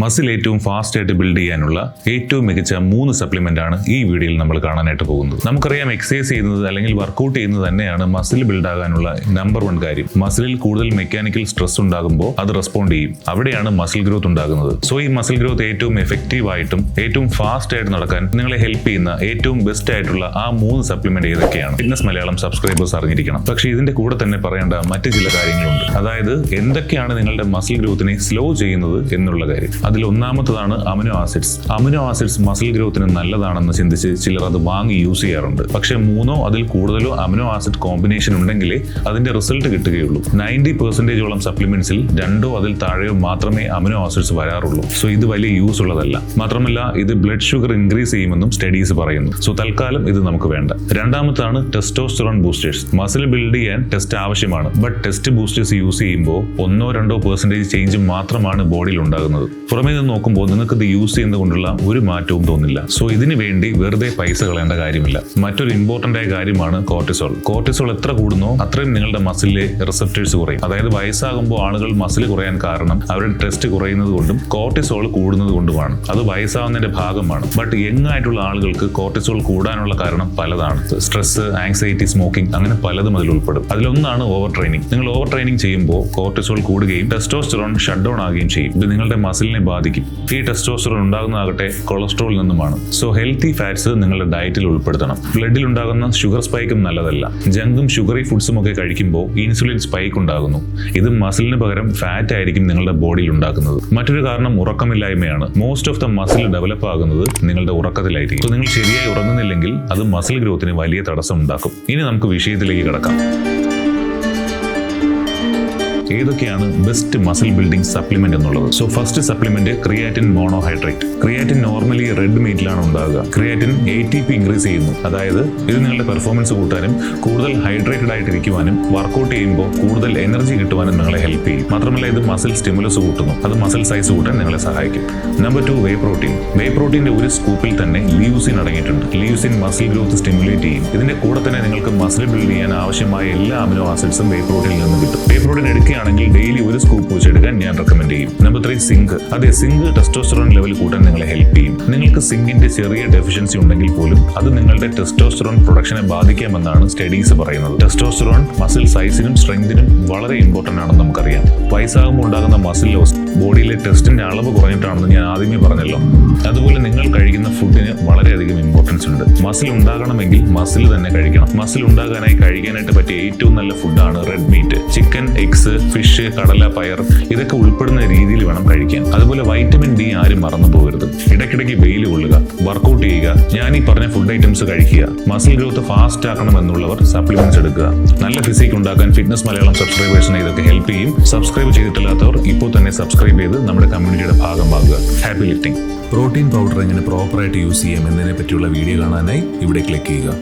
Muscle ഏറ്റവും fast ആയിട്ട് build ചെയ്യാനുള്ള ഏറ്റവും മികച്ച 3 സപ്ലിമെന്റ് ആണ് ഈ വീഡിയോയിൽ നമ്മൾ കാണാനായിട്ട് പോകുന്നത്. നമുക്കറിയാം എക്സസൈസ് ചെയ്യുന്നത് അല്ലെങ്കിൽ വർക്കൗട്ട് ചെയ്യുന്നത് തന്നെയാണ് മസിൽ ബിൽഡ് ആകാനുള്ള നമ്പർ 1 കാര്യം. മസിലിൽ കൂടുതൽ മെക്കാനിക്കൽ സ്ട്രെസ് ഉണ്ടാകുമ്പോൾ അത് റെസ്പോണ്ട് ചെയ്യും. അവിടെയാണ് മസിൽ ഗ്രോത്ത് ഉണ്ടാകുന്നത്. സോ ഈ മസിൽ ഗ്രോത്ത് ഏറ്റവും എഫക്റ്റീവ് ആയിട്ടും ഏറ്റവും ഫാസ്റ്റ് ആയിട്ട് നടക്കാൻ നിങ്ങളെ ഹെൽപ്പ് ചെയ്യുന്ന ഏറ്റവും ബെസ്റ്റ് ആയിട്ടുള്ള ആ 3 സപ്ലിമെന്റ് ഏതൊക്കെയാണ്? ഫിറ്റ്നസ് മലയാളം സബ്സ്ക്രൈബേഴ്സ് അറിഞ്ഞിരിക്കണം. പക്ഷേ ഇതിന്റെ കൂടെ തന്നെ പറയേണ്ട മറ്റു ചില കാര്യങ്ങളുണ്ട്. അതായത് എന്തൊക്കെയാണ് നിങ്ങളുടെ മസിൽ ഗ്രോത്തിനെ സ്ലോ ചെയ്യുന്നത് എന്നുള്ള കാര്യം. അതിൽ ഒന്നാമത്തതാണ് amino acids. Amino acids muscle ഗ്രോത്തിന് നല്ലതാണെന്ന് ചിന്തിച്ച് ചിലർ അത് വാങ്ങി യൂസ് ചെയ്യാറുണ്ട്. പക്ഷേ 3 അതിൽ കൂടുതലോ അമിനോ ആസിഡ് കോമ്പിനേഷൻ ഉണ്ടെങ്കിലേ അതിന്റെ റിസൾട്ട് കിട്ടുകയുള്ളൂ. 90% സപ്ലിമെന്റ്സിൽ 2 അതിൽ താഴെയോ മാത്രമേ അമിനോ ആസിഡ്സ് വരാറുള്ളൂ. സോ ഇത് വലിയ യൂസ് ഉള്ളതല്ല. മാത്രമല്ല ഇത് ബ്ലഡ് ഷുഗർ ഇൻക്രീസ് ചെയ്യുമെന്നും സ്റ്റഡീസ് പറയുന്നു. സോ തൽക്കാലം ഇത് നമുക്ക് വേണ്ട. രണ്ടാമത്താണ് ടെസ്റ്റോസ്റ്ററോൺ ബൂസ്റ്റേഴ്സ്. മസിൽ ബിൽഡ് ചെയ്യാൻ ടെസ്റ്റ് ആവശ്യമാണ്. ബട്ട് ടെസ്റ്റ് ബൂസ്റ്റേഴ്സ് യൂസ് ചെയ്യുമ്പോൾ 1-2% ചേഞ്ച് മാത്രമാണ് ബോഡിയിൽ ഉണ്ടാകുന്നത്. പുറമേ നിന്ന് നോക്കുമ്പോൾ നിങ്ങൾക്ക് ഇത് യൂസ് ചെയ്യുന്നത് കൊണ്ടുള്ള ഒരു മാറ്റവും തോന്നില്ല. സോ ഇതിനു വേണ്ടി വെറുതെ പൈസ കളയേണ്ട കാര്യമില്ല. മറ്റൊരു ഇമ്പോർട്ടന്റ് ആയ കാര്യമാണ് കോർട്ടിസോൾ. കോർട്ടിസോൾ എത്ര കൂടുന്നോ അത്രയും നിങ്ങളുടെ മസിലിലെ റിസപ്റ്റേഴ്സ് കുറയും. അതായത് വയസ്സാകുമ്പോൾ ആളുകൾ മസിൽ കുറയാൻ കാരണം അവരുടെ ടെസ്റ്റ് കുറയുന്നത് കൊണ്ടും കോർട്ടിസോൾ കൂടുന്നത് കൊണ്ടുമാണ്. അത് വയസ്സാവുന്നതിന്റെ ഭാഗമാണ്. ബട്ട് യങ് ആയിട്ടുള്ള ആളുകൾക്ക് കോർട്ടിസോൾ കൂടാനുള്ള കാരണം പലതാണ്. സ്ട്രെസ്, ആങ്സൈറ്റി, സ്മോക്കിംഗ്, അങ്ങനെ പലതും അതിൽ ഉൾപ്പെടും. അതിലൊന്നാണ് ഓവർ ട്രെയിനിങ്. നിങ്ങൾ ഓവർ ട്രെയിനിങ് ചെയ്യുമ്പോൾ കോർട്ടിസോൾ കൂടുകയും ടെസ്റ്റോസ്റ്ററോൺ ഷട്ട് ഡൗൺ ആകുകയും ചെയ്യും. ഇത് നിങ്ങളുടെ മസിലിനെ ബാധിക്കും. ഈ ടെസ്റ്റോസ്റ്ററോൺ ഉണ്ടാകുന്നതാകട്ടെ കൊളസ്ട്രോളിൽ നിന്നുമാണ്. സോ ഹെൽത്തി ഫാറ്റ്സ് നിങ്ങളുടെ ഡയറ്റിൽ ഉൾപ്പെടുത്തണം. ബ്ലഡിൽ ഉണ്ടാകുന്ന ഷുഗർ സ്പൈക്കും നല്ലതല്ല. ജങ്കും ഷുഗറി ഫുഡ്സും ഒക്കെ കഴിക്കുമ്പോൾ ഇൻസുലിൻ സ്പൈക്ക് ഉണ്ടാകുന്നു. ഇത് മസിലിന് പകരം ഫാറ്റ് ആയിരിക്കും നിങ്ങളുടെ ബോഡിയിൽ ഉണ്ടാക്കുന്നത്. മറ്റൊരു കാരണം ഉറക്കമില്ലായ്മയാണ്. Most of the muscle develop ആകുന്നത് നിങ്ങളുടെ ഉറക്കത്തിലായിരിക്കും. സോ നിങ്ങൾ ശരിയായി ഉറങ്ങുന്നില്ലെങ്കിൽ അത് മസിൽ ഗ്രോത്തിന് വലിയ തടസ്സം ഉണ്ടാക്കും. ഇനി നമുക്ക് വിഷയത്തിലേക്ക് കടക്കാം. ഏതൊക്കെയാണ് ബെസ്റ്റ് മസിൽ ബിൽഡിംഗ് സപ്ലിമെന്റ് എന്നുള്ളത്? So first supplement creatine monohydrate. Creatine normally red മീറ്റിലാണ് ഉണ്ടാകുക. ക്രിയാറ്റിൻ ATP ഇൻക്രീസ് ചെയ്യുന്നു. അതായത് ഇത് നിങ്ങളുടെ പെർഫോമൻസ് കൂട്ടാനും കൂടുതൽ ഹൈഡ്രേറ്റഡ് ആയിട്ടിരിക്കുവാനും വർക്കൗട്ട് ചെയ്യുമ്പോൾ കൂടുതൽ എനർജി കിട്ടുവാനും നിങ്ങളെ ഹെൽപ്പ് ചെയ്യും. മാത്രമല്ല ഇത് മസിൽ സ്റ്റിമുലസ് കൂട്ടുന്നു. അത് മസിൽ സൈസ് കൂട്ടാൻ നിങ്ങളെ സഹായിക്കും. നമ്പർ 2 വേ പ്രോട്ടീൻ. വേ പ്രോട്ടീന്റെ ഒരു സ്കൂപ്പിൽ തന്നെ ലിയൂസിൻ അടങ്ങിയിട്ടുണ്ട്. ലിയൂസിൻ മസിൽ ഗ്രോത്ത് സ്റ്റിമുലേറ്റ് ചെയ്യും. ഇതിന്റെ കൂടെ തന്നെ നിങ്ങൾക്ക് മസിൽ ബിൽഡ് ചെയ്യാൻ ആവശ്യമായ എല്ലാ അമിനോ ആസിഡ്സും വേ പ്രോട്ടീനിൽ നിന്ന് കിട്ടും. വേ പ്രോട്ടീൻ എടുക്കുകയാണെങ്കിൽ ഡെയിലി ഒരു സ്കൂപ്പ് വെച്ചെടുക്കാൻ ഞാൻ റെക്കമെൻഡ് ചെയ്യും. Number 3 zinc. അതെ, സിങ്ക് ടെസ്റ്റോസ്റ്ററോൺ ലെവൽ കൂട്ടാൻ നിങ്ങളെ ഹെൽപ്പ് ചെയ്യും. നിങ്ങൾക്ക് സിങ്കിന്റെ ചെറിയ ഡെഫിഷ്യൻസി ഉണ്ടെങ്കിൽ പോലും അത് നിങ്ങളുടെ ടെസ്റ്റോസ്റ്ററോൺ പ്രൊഡക്ഷനെ ബാധിക്കാമെന്നാണ് സ്റ്റഡീസ് പറയുന്നത്. ടെസ്റ്റോസ്റ്ററോൺ മസിൽ സൈസിനും സ്ട്രെങ്തിനും വളരെ ഇമ്പോർട്ടന്റ് ആണെന്ന് നമുക്കറിയാം. വയസ്സാകുമ്പോൾ ഉണ്ടാകുന്ന മസിൽ ലോസ് ബോഡിയിലെ ടെസ്റ്റിന്റെ അളവ് കുറഞ്ഞിട്ടാണെന്ന് ഞാൻ ആദ്യമേ പറഞ്ഞല്ലോ. അതുപോലെ നിങ്ങൾ കഴിക്കുന്ന ഫുഡിന് വളരെയധികം ഇമ്പോർട്ടൻസ് ഉണ്ട്. മസിൽ ഉണ്ടാകണമെങ്കിൽ മസിൽ തന്നെ കഴിക്കണം. മസിൽ ഉണ്ടാകാനായി കഴിക്കാനായിട്ട് പറ്റിയ ഏറ്റവും നല്ല ഫുഡാണ് red meat. Chicken, eggs, fish, കടല, പയർ ഇതൊക്കെ ഉൾപ്പെടുന്ന രീതിയിൽ വേണം കഴിക്കാൻ. അതുപോലെ വൈറ്റമിൻ D ആരും മറന്നു പോകരുത്. ഇടയ്ക്കിടയ്ക്ക് വെയിൽ കൊള്ളുക, വർക്കൗട്ട് ചെയ്യുക, ഞാൻ ഈ പറഞ്ഞ ഫുഡ് ഐറ്റംസ് കഴിക്കുക. മസിൽ ഗ്രോത്ത് ഫാസ്റ്റ് ആക്കണം എന്നുള്ളവർ സപ്ലിമെന്റ്സ് എടുക്കുക. നല്ല ഫിസിക് ഉണ്ടാക്കാൻ ഫിറ്റ്നസ് മലയാളം സബ്സ്ക്രൈബേഴ്സിനെ ഇതൊക്കെ ഹെൽപ്പ് ചെയ്യും. സബ്സ്ക്രൈബ് ചെയ്തിട്ടില്ലാത്തവർ ഇപ്പോൾ തന്നെ സബ്സ്ക്രൈബ് ചെയ്ത് നമ്മുടെ കമ്മ്യൂണിറ്റിയുടെ ഭാഗമാകുക. Happy lifting. പ്രോട്ടീൻ പൗഡർ എങ്ങനെ പ്രോപ്പറായിട്ട് യൂസ് ചെയ്യാം എന്നതിനെ പറ്റിയുള്ള വീഡിയോ കാണാനായി ഇവിടെ ക്ലിക്ക് ചെയ്യുക.